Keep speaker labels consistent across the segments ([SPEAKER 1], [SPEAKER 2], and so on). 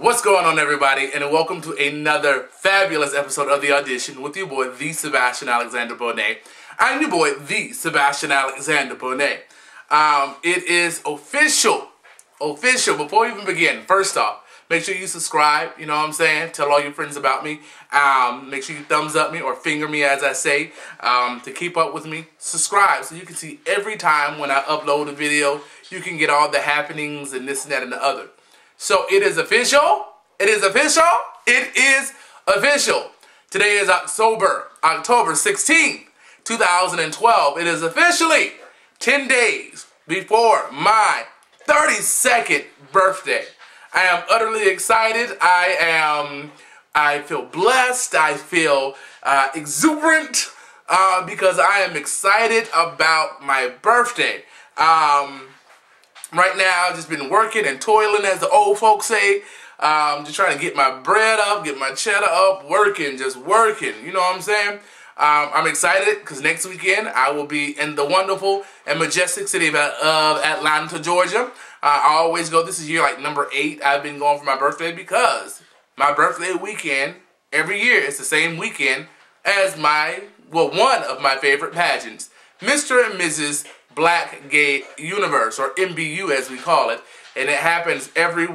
[SPEAKER 1] What's going on, everybody, and welcome to another fabulous episode of The Audition with your boy, the Sebastian Alexander Bonet. I'm your boy, the Sebastian Alexander Bonet. It is official. Before we even begin, first off, make sure you subscribe, you know what I'm saying? Tell all your friends about me. Make sure you thumbs up me or finger me, as I say, to keep up with me. Subscribe so you can see every time when I upload a video, you can get all the happenings and this and that and the other. So it is official. It is official. It is official. Today is October 16th, 2012. It is officially 10 days before my 32nd birthday. I am utterly excited. I feel blessed. I feel exuberant because I am excited about my birthday. Right now, I've just been working and toiling, as the old folks say. Just trying to get my bread up, get my cheddar up, just working. You know what I'm saying? I'm excited because next weekend I will be in the wonderful and majestic city of Atlanta, Georgia. I always go. This is year like number 8 I've been going for my birthday because my birthday weekend every year is the same weekend as one of my favorite pageants, Mr. and Mrs. Black Gay Universe, or MBU as we call it, and it happens every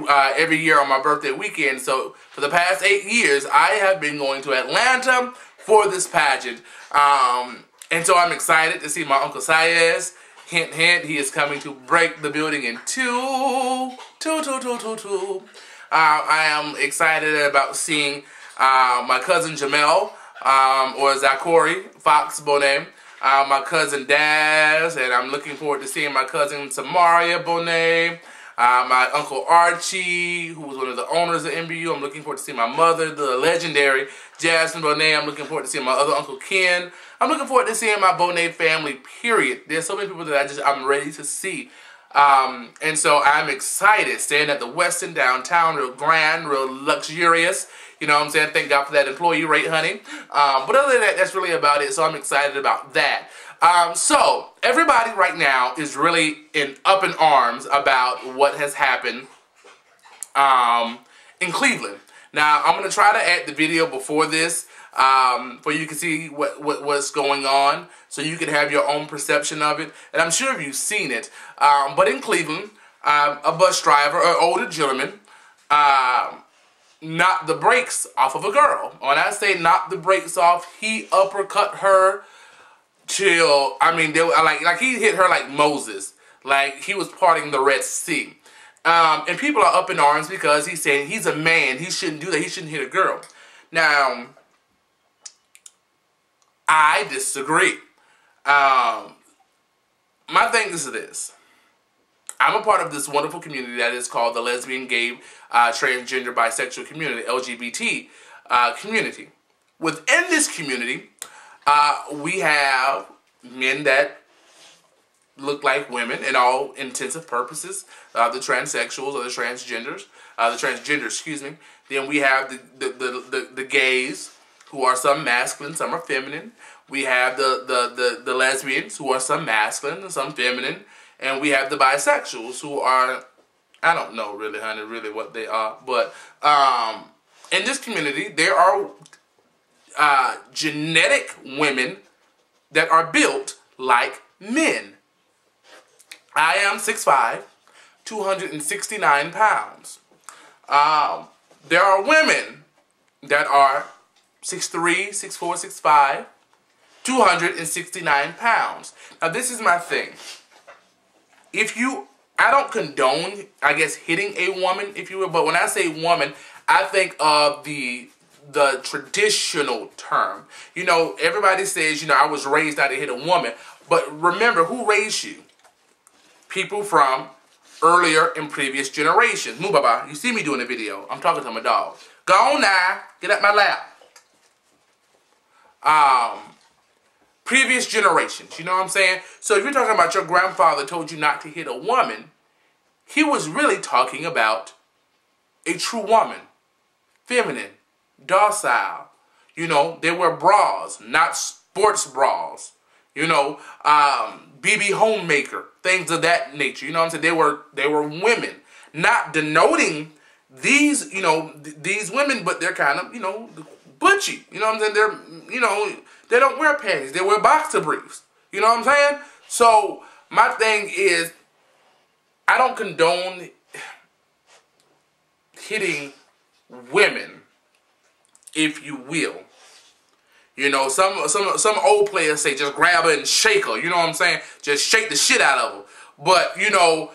[SPEAKER 1] year on my birthday weekend. So for the past 8 years, I have been going to Atlanta for this pageant, and so I'm excited to see my Uncle Saez. Hint, hint, he is coming to break the building in two. I am excited about seeing my cousin Jamel, or Zachary Fox Bonet, my cousin Daz, and I'm looking forward to seeing my cousin Samaria Bonet, my uncle Archie, who was one of the owners of MBU. I'm looking forward to seeing my mother, the legendary Jasmine Bonet. I'm looking forward to seeing my other uncle Ken. I'm looking forward to seeing my Bonet family, period. There's so many people that I'm ready to see. And so I'm excited, staying at the Westin downtown, real grand, real luxurious. You know what I'm saying? Thank God for that employee rate, honey. But other than that, that's really about it. So I'm excited about that. So everybody right now is really up in arms about what has happened in Cleveland. Now, I'm going to try to add the video before this for you can see what's going on, so you can have your own perception of it. And I'm sure you've seen it. But in Cleveland, a bus driver, an older gentleman, knocked the brakes off of a girl. When I say knocked the brakes off, he uppercut her till, I mean, they were like he hit her like Moses, like he was parting the Red Sea. And people are up in arms because he's saying he's a man, he shouldn't do that, he shouldn't hit a girl. Now, I disagree. My thing is this. I'm a part of this wonderful community that is called the lesbian, gay, transgender, bisexual community, LGBT community. Within this community, we have men that look like women in all intensive purposes, the transsexuals or the transgenders, excuse me. Then we have the gays, who are some masculine, some are feminine. We have the lesbians, who are some masculine and some feminine. And we have the bisexuals, who are, I don't know really, honey, really what they are. But in this community, there are genetic women that are built like men. I am 6'5", 269 pounds. There are women that are 6'3", 6'4", 6'5", 269 pounds. Now, this is my thing. I don't condone, I guess, hitting a woman, if you will, but when I say woman, I think of the traditional term. You know, everybody says, you know, I was raised not to hit a woman, but remember, who raised you? People from earlier and previous generations. Moo baba, you see me doing a video. I'm talking to my dog. Go on now, get out my lap. Previous generations, you know what I'm saying? So if you're talking about your grandfather told you not to hit a woman, he was really talking about a true woman. Feminine, docile. You know, they wear bras, not sports bras. You know, BB homemaker, things of that nature. You know what I'm saying? They were women. Not denoting these, you know, these women, but they're kind of, you know, butchy. You know what I'm saying? They're, you know, they don't wear panties. They wear boxer briefs. You know what I'm saying? So my thing is, I don't condone hitting women, if you will. You know, some old players say just grab her and shake her. You know what I'm saying? Just shake the shit out of her. But you know,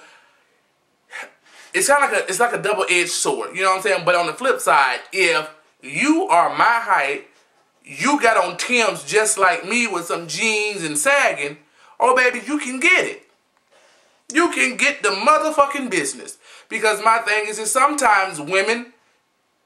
[SPEAKER 1] it's kind of like it's like a double-edged sword. You know what I'm saying? But on the flip side, if you are my height, you got on Tim's just like me with some jeans and sagging, oh baby, you can get it. You can get the motherfucking business. Because my thing is sometimes women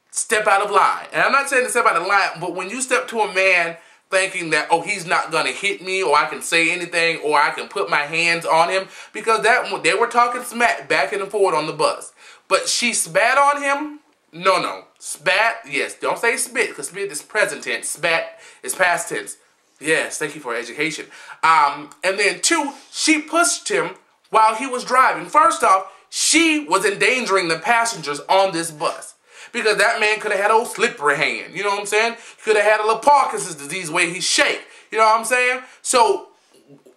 [SPEAKER 1] step out of line. And I'm not saying to step out of line, but when you step to a man thinking that, oh, he's not going to hit me, or I can say anything, or I can put my hands on him, because they were talking smack back and forth on the bus. But she spat on him? No. Spat, yes. Don't say spit, because spit is present tense. Spat is past tense. Yes, thank you for education. And then two, she pushed him while he was driving. First off, she was endangering the passengers on this bus. Because that man could have had old slippery hand. You know what I'm saying? He could have had a little Parkinson's disease where he shake. You know what I'm saying? So,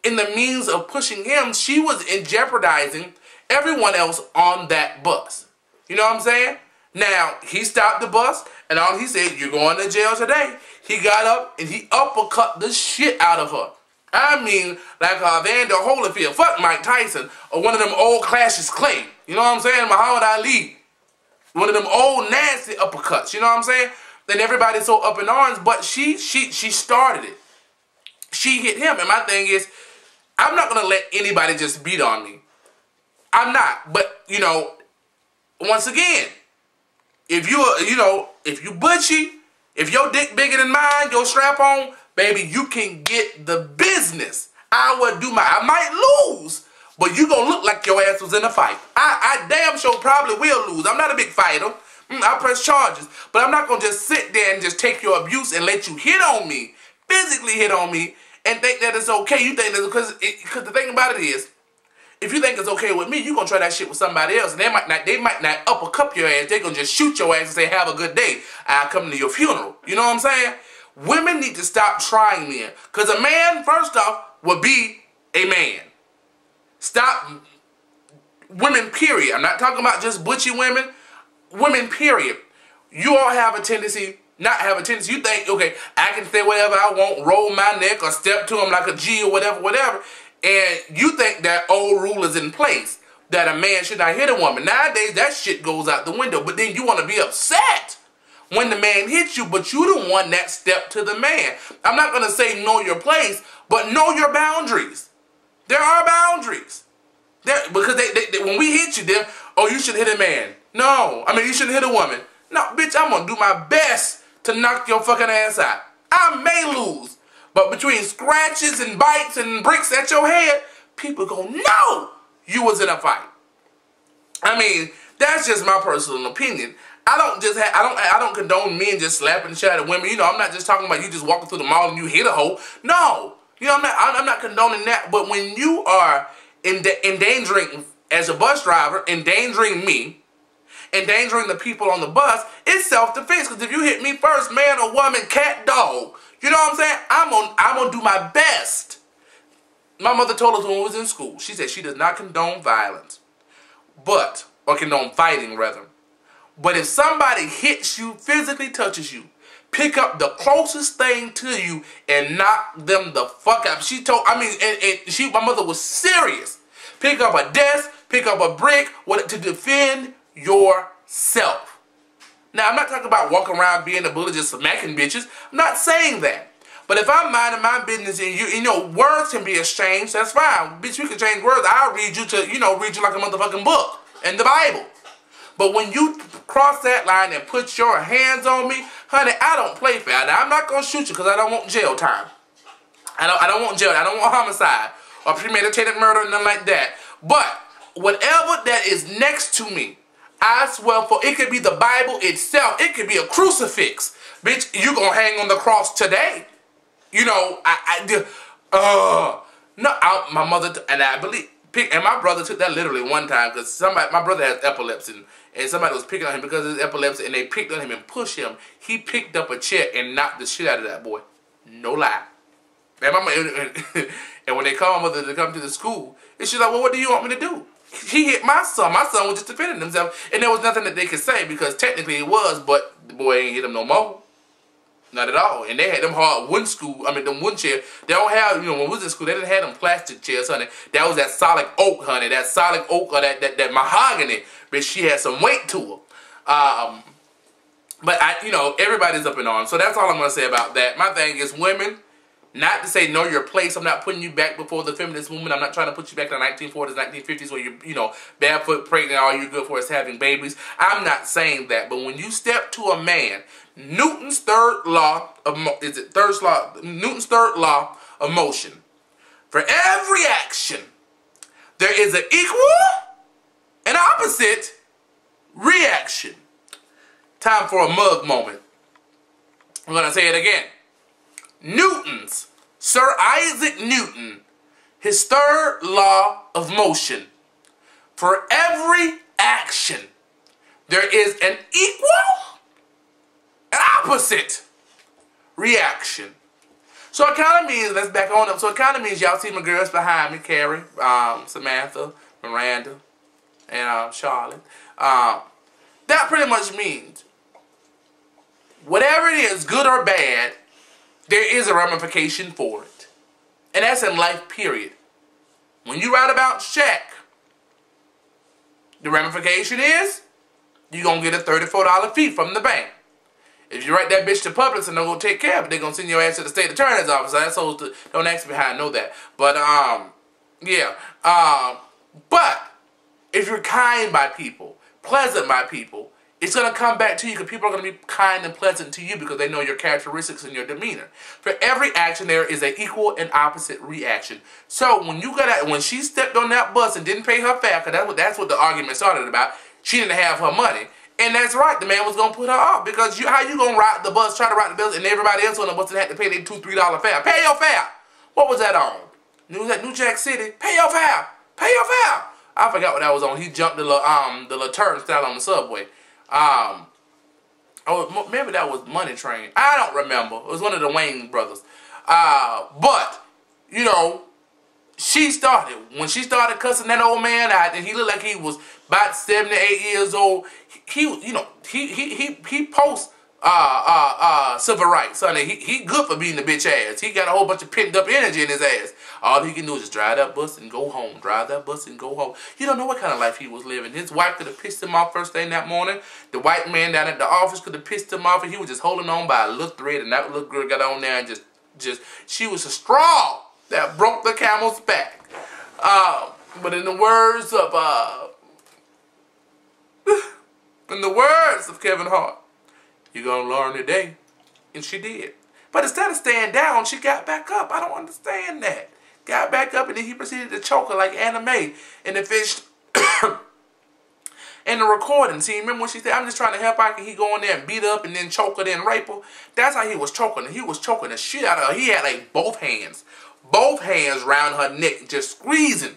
[SPEAKER 1] in the means of pushing him, she was jeopardizing everyone else on that bus. You know what I'm saying? Now, he stopped the bus, and all he said, you're going to jail today. He got up, and he uppercut the shit out of her. I mean, like Vander Holyfield, fuck Mike Tyson, or one of them old Cassius Clay. You know what I'm saying? Muhammad Ali. One of them old nasty uppercuts, you know what I'm saying? Then everybody's so up in arms, but she started it. She hit him, and my thing is, I'm not gonna let anybody just beat on me. I'm not, but you know, once again, if you butchy, if your dick bigger than mine, your strap on, baby, you can get the business. I might lose. But you gonna look like your ass was in a fight. I damn sure probably will lose. I'm not a big fighter. I press charges. But I'm not gonna just sit there and just take your abuse and let you hit on me, physically hit on me, and think that it's okay. You think that because the thing about it is, if you think it's okay with me, you gonna try that shit with somebody else, and they might not uppercut your ass. They gonna just shoot your ass and say, have a good day. I'll come to your funeral. You know what I'm saying? Women need to stop trying men. Because a man, first off, would be a man. Stop. Women, period. I'm not talking about just butchy women. Women, period. You all have a tendency, you think, okay, I can say whatever I want, roll my neck or step to him like a G or whatever. And you think that old rule is in place, that a man should not hit a woman. Nowadays, that shit goes out the window. But then you want to be upset when the man hits you, but you the one that stepped to the man. I'm not going to say know your place, but know your boundaries. There are boundaries. Because when we hit you, oh, you should hit a man. No, I mean, you shouldn't hit a woman. No, bitch, I'm going to do my best to knock your fucking ass out. I may lose, but between scratches and bites and bricks at your head, people going to know you was in a fight. I mean, that's just my personal opinion. I don't condone men just slapping the shit out of women. You know, I'm not just talking about you just walking through the mall and you hit a hoe. No. You know, I'm not condoning that, but when you are endangering, as a bus driver, endangering me, endangering the people on the bus, it's self-defense. Because if you hit me first, man or woman, cat, dog, you know what I'm saying? I'm gonna do my best. My mother told us when we was in school, she said she does not condone violence, or condone fighting rather. But if somebody hits you, physically touches you, pick up the closest thing to you and knock them the fuck out. She told, my mother was serious. Pick up a desk, pick up a brick, to defend yourself. Now, I'm not talking about walking around being a bully, just smacking bitches. I'm not saying that. But if I'm minding my business and you know, words can be exchanged, that's fine. Bitch, we can change words. I'll read you like a motherfucking book in the Bible. But when you cross that line and put your hands on me, honey, I don't play fair. Now, I'm not going to shoot you because I don't want jail time. I don't want jail. I don't want homicide or premeditated murder or nothing like that. But whatever that is next to me, I swear for it could be the Bible itself. It could be a crucifix. Bitch, you going to hang on the cross today. You know, my mother, and I believe, And my brother took that literally one time because my brother has epilepsy, and somebody was picking on him because of his epilepsy, and they picked on him and pushed him. He picked up a chair and knocked the shit out of that boy. No lie. And when they called my mother to come to the school, and she's like, well, what do you want me to do? He hit my son. My son was just defending himself, and there was nothing that they could say because technically it was, but the boy ain't hit him no more. Not at all. And they had them hard wooden them wooden chairs. They don't have, when we was in school, they didn't have them plastic chairs, honey. That was that solid oak, honey. That solid oak or that mahogany. But she had some weight to her. But everybody's up in arms. So that's all I'm going to say about that. My thing is, women, not to say know your place. I'm not putting you back before the feminist movement. I'm not trying to put you back in the 1940s, 1950s where you're, barefoot, pregnant, all you're good for is having babies. I'm not saying that. But when you step to a man, Newton's third law of motion. For every action, there is an equal and opposite reaction. Time for a mug moment. I'm going to say it again. Sir Isaac Newton, his third law of motion. For every action, there is an equal and opposite reaction. So it kind of means, let's back on up. So it kind of means y'all see my girls behind me, Carrie, Samantha, Miranda, and Charlotte. That pretty much means whatever it is, good or bad, there is a ramification for it. And that's in life, period. When you write about Shaq, the ramification is you're going to get a $34 fee from the bank. If you write that bitch to Publix and they're going to take care of it, they're going to send your ass to the state attorney's office. So that's supposed to, don't ask me how I know that. But, yeah. But if you're kind by people, pleasant by people, it's going to come back to you because people are going to be kind and pleasant to you because they know your characteristics and your demeanor. For every action, there is an equal and opposite reaction. So when she stepped on that bus and didn't pay her fare, because that's what the argument started about, she didn't have her money. And that's right, the man was going to put her off because how you going to ride the bus, try to ride the bus, and everybody else on the bus had to pay their $2, $3 fare. Pay your fare. What was that on? It was at New Jack City. Pay your fare. Pay your fare. I forgot what that was on. He jumped the little turnstile on the subway. Maybe that was Money Train. I don't remember. It was one of the Wayne brothers. But, when she started cussing that old man out, and he looked like he was about 78 years old, he posts civil rights. Sonny, he good for being a bitch ass. He got a whole bunch of pent up energy in his ass. All he can do is just drive that bus and go home. Drive that bus and go home. You don't know what kind of life he was living. His wife could have pissed him off first thing that morning. The white man down at the office could have pissed him off, and he was just holding on by a little thread, and that little girl got on there and just she was a straw that broke the camel's back. But in the words of Kevin Hart, you're gonna learn today. And she did. But instead of staying down, she got back up. I don't understand that. Got back up, and then he proceeded to choke her like anime. And the fish in the recording. See, remember when she said, I'm just trying to help out, and he go in there and beat her up and then choke her, then rape her? That's how he was choking her. He was choking the shit out of her. He had like both hands around her neck, just squeezing.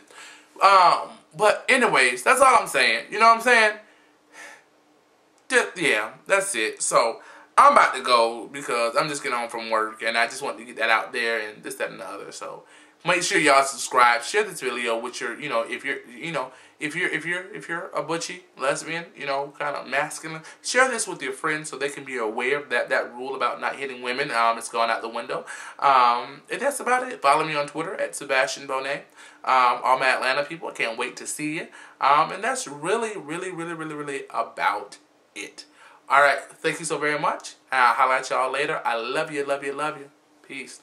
[SPEAKER 1] But anyways, that's all I'm saying. You know what I'm saying? Yeah, that's it. So I'm about to go because I'm just getting home from work, and I just want to get that out there and this, that, and the other. So make sure y'all subscribe, share this video with your, if you're a butchie, lesbian, kind of masculine, share this with your friends so they can be aware of that rule about not hitting women. It's gone out the window. And that's about it. Follow me on Twitter at Sebastian Bonet. All my Atlanta people, I can't wait to see you. And that's really about it. Alright, thank you so very much. I'll holler at y'all later. I love you, love you, love you. Peace.